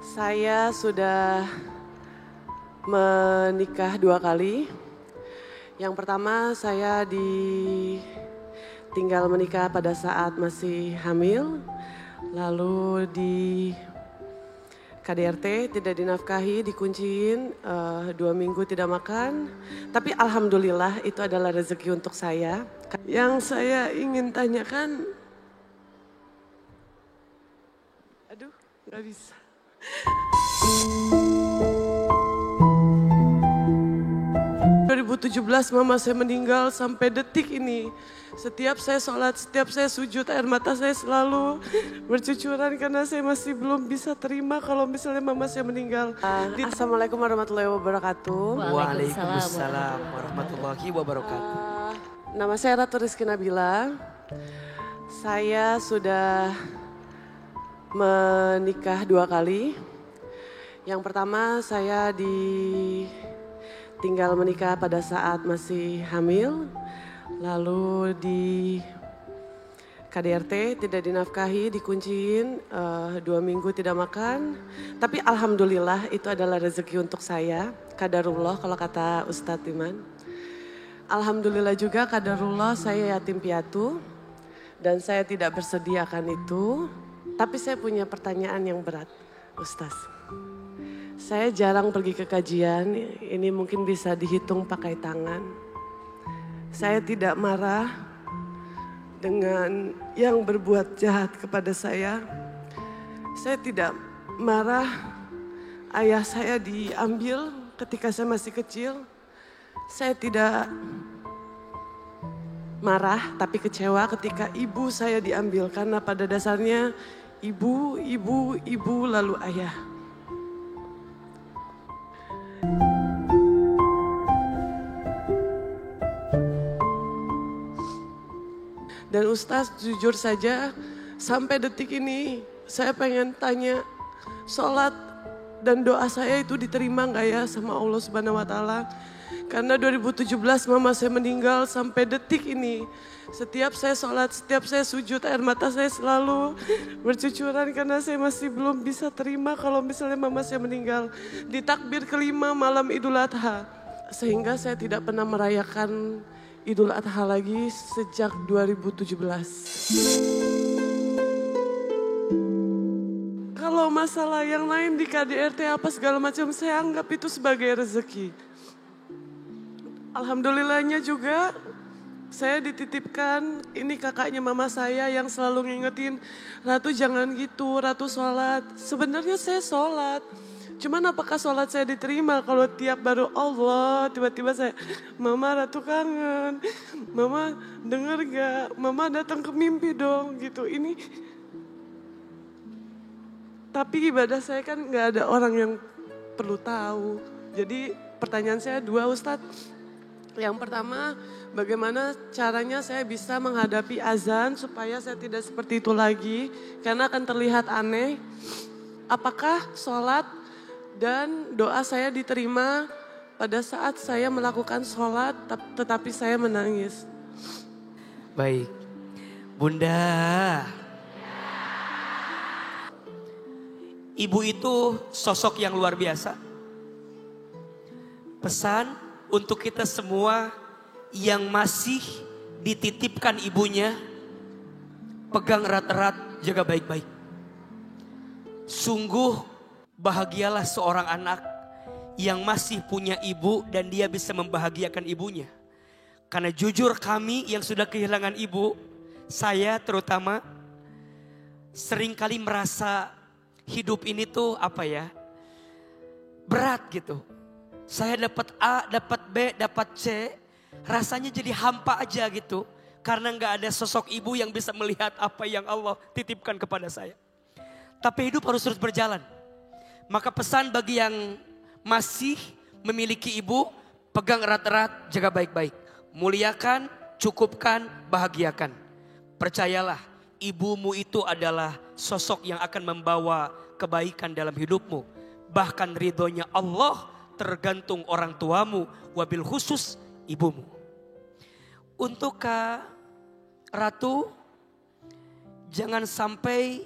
Saya sudah menikah 2 kali. Yang pertama saya tinggal menikah pada saat masih hamil. Lalu di KDRT tidak dinafkahi, dikunciin, 2 minggu tidak makan. Tapi alhamdulillah itu adalah rezeki untuk saya. Yang saya ingin tanyakan, aduh gak bisa. 2017 mama saya meninggal sampai detik ini. Setiap saya sholat, setiap saya sujud, air mata saya selalu bercucuran karena saya masih belum bisa terima kalau misalnya mama saya meninggal. Assalamualaikum warahmatullahi wabarakatuh. Waalaikumsalam warahmatullahi wabarakatuh. Nama saya Ratu Rizky Nabila. Saya sudah menikah 2 kali. Yang pertama saya tinggal menikah pada saat masih hamil. Lalu di KDRT tidak dinafkahi, dikunciin, 2 minggu tidak makan. Tapi alhamdulillah itu adalah rezeki untuk saya. Qadarullah kalau kata Ustadz Iman. Alhamdulillah juga qadarullah saya yatim piatu. Dan saya tidak bersedia akan itu. Tapi saya punya pertanyaan yang berat, Ustaz. Saya jarang pergi ke kajian, ini mungkin bisa dihitung pakai tangan. Saya tidak marah dengan yang berbuat jahat kepada saya. Saya tidak marah ayah saya diambil ketika saya masih kecil. Saya tidak marah tapi kecewa ketika ibu saya diambil. Karena pada dasarnya ibu lalu ayah. Dan Ustaz jujur saja sampai detik ini saya pengen tanya, sholat dan doa saya itu diterima gak ya sama Allah Subhanahu wa Ta'ala? Karena 2017 mama saya meninggal sampai detik ini. Setiap saya sholat, setiap saya sujud, air mata saya selalu bercucuran karena saya masih belum bisa terima kalau misalnya mama saya meninggal. Di takbir kelima malam Idul Adha. Sehingga saya tidak pernah merayakan Idul Adha lagi sejak 2017. Kalau masalah yang lain di KDRT apa segala macam saya anggap itu sebagai rezeki. Alhamdulillahnya juga saya dititipkan, ini kakaknya mama saya yang selalu ngingetin, Ratu jangan gitu, Ratu sholat. Sebenarnya saya sholat. Cuman apakah sholat saya diterima kalau tiap baru Allah tiba-tiba saya, Mama Ratu kangen, Mama denger gak, Mama datang ke mimpi dong gitu. Ini tapi ibadah saya kan gak ada orang yang perlu tahu. Jadi pertanyaan saya 2 Ustadz. Yang pertama, bagaimana caranya saya bisa menghadapi azan supaya saya tidak seperti itu lagi. Karena akan terlihat aneh. Apakah sholat dan doa saya diterima pada saat saya melakukan sholat tetapi saya menangis? Baik, Bunda. Ibu itu sosok yang luar biasa. Pesan untuk kita semua yang masih dititipkan ibunya, pegang erat-erat, jaga baik-baik. Sungguh bahagialah seorang anak yang masih punya ibu dan dia bisa membahagiakan ibunya. Karena jujur kami yang sudah kehilangan ibu, saya terutama seringkali merasa hidup ini tuh berat gitu. Saya dapat A, dapat B, dapat C, rasanya jadi hampa aja gitu. Karena gak ada sosok ibu yang bisa melihat apa yang Allah titipkan kepada saya. Tapi hidup harus terus berjalan. Maka pesan bagi yang masih memiliki ibu, pegang erat-erat, jaga baik-baik. Muliakan, cukupkan, bahagiakan. Percayalah, ibumu itu adalah sosok yang akan membawa kebaikan dalam hidupmu. Bahkan ridhonya Allah tergantung orang tuamu, wabil khusus ibumu. Untuk Kak Ratu, jangan sampai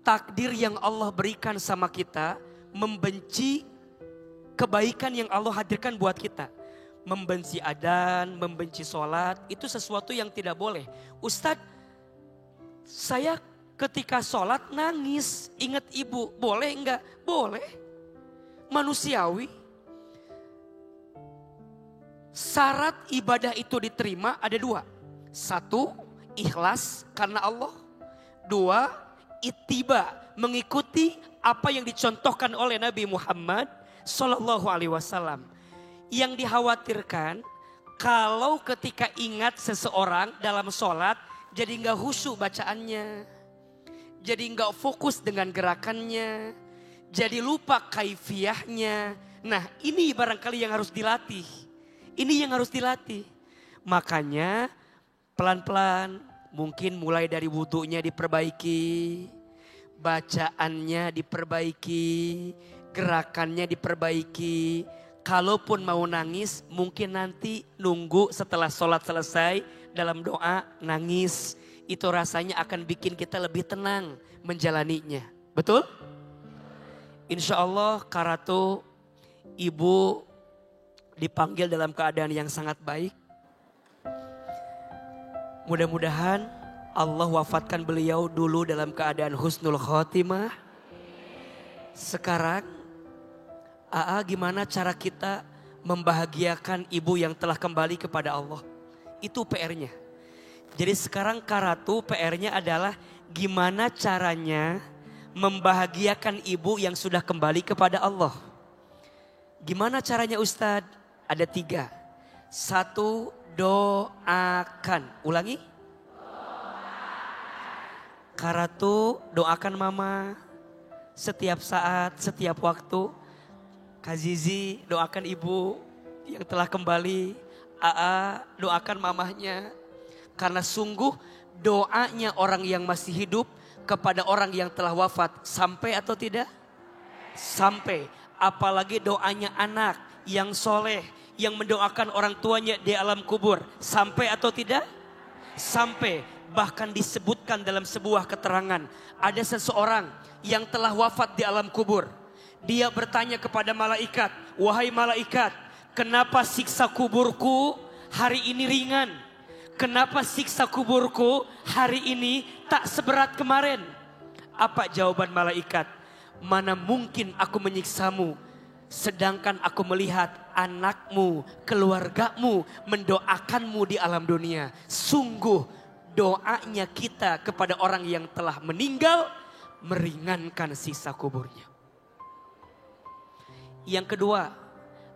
takdir yang Allah berikan sama kita, membenci kebaikan yang Allah hadirkan buat kita. Membenci adzan, membenci sholat, itu sesuatu yang tidak boleh. Ustadz, saya ketika sholat nangis, ingat ibu, boleh enggak? Boleh, manusiawi. Syarat ibadah itu diterima ada 2. 1, ikhlas karena Allah. 2, ittiba, mengikuti apa yang dicontohkan oleh Nabi Muhammad Sallallahu Alaihi Wasallam. Yang dikhawatirkan kalau ketika ingat seseorang dalam sholat jadi nggak khusyuk bacaannya, jadi nggak fokus dengan gerakannya, jadi lupa kaifiyahnya. Nah ini barangkali yang harus dilatih. Ini yang harus dilatih. Makanya pelan-pelan mungkin mulai dari wudunya diperbaiki, bacaannya diperbaiki, gerakannya diperbaiki. Kalaupun mau nangis mungkin nanti nunggu setelah sholat selesai dalam doa nangis. Itu rasanya akan bikin kita lebih tenang menjalaninya. Betul? Insya Allah Karatu ibu dipanggil dalam keadaan yang sangat baik. Mudah-mudahan Allah wafatkan beliau dulu dalam keadaan husnul khotimah. Sekarang gimana cara kita membahagiakan ibu yang telah kembali kepada Allah. Itu PR-nya. Jadi sekarang Karatu PR-nya adalah gimana caranya membahagiakan ibu yang sudah kembali kepada Allah. Gimana caranya Ustadz? Ada 3. 1, doakan. Ulangi. Karatu doakan mama setiap saat, setiap waktu. Kak Zizi doakan ibu yang telah kembali. Aa doakan mamahnya. Karena sungguh doanya orang yang masih hidup kepada orang yang telah wafat. Sampai atau tidak? Sampai. Apalagi doanya anak yang soleh. Yang mendoakan orang tuanya di alam kubur. Sampai atau tidak? Sampai. Bahkan disebutkan dalam sebuah keterangan. Ada seseorang yang telah wafat di alam kubur. Dia bertanya kepada malaikat, wahai malaikat, kenapa siksa kuburku hari ini ringan? Kenapa siksa kuburku hari ini tak seberat kemarin? Apa jawaban malaikat? Mana mungkin aku menyiksamu, sedangkan aku melihat anakmu, keluargamu mendoakanmu di alam dunia. Sungguh doanya kita kepada orang yang telah meninggal meringankan sisa kuburnya. Yang kedua,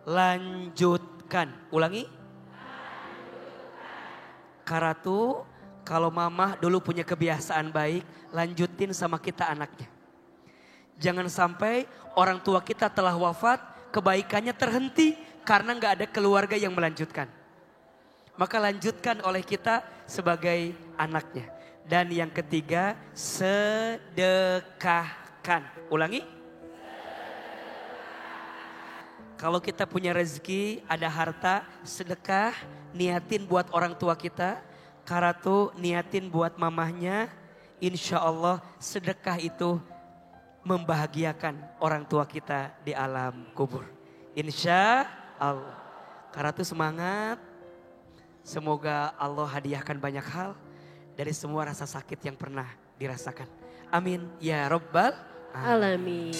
lanjutkan. Ulangi. Karatu, kalau mama dulu punya kebiasaan baik, lanjutin sama kita anaknya. Jangan sampai orang tua kita telah wafat, kebaikannya terhenti karena gak ada keluarga yang melanjutkan. Maka lanjutkan oleh kita sebagai anaknya. Dan yang ketiga, sedekahkan. Ulangi. Kalau kita punya rezeki, ada harta, sedekah, niatin buat orang tua kita. Karatu niatin buat mamahnya. Insya Allah sedekah itu membahagiakan orang tua kita di alam kubur. Insya Allah. Karatu semangat. Semoga Allah hadiahkan banyak hal dari semua rasa sakit yang pernah dirasakan. Amin. Ya Rabbal Alamin.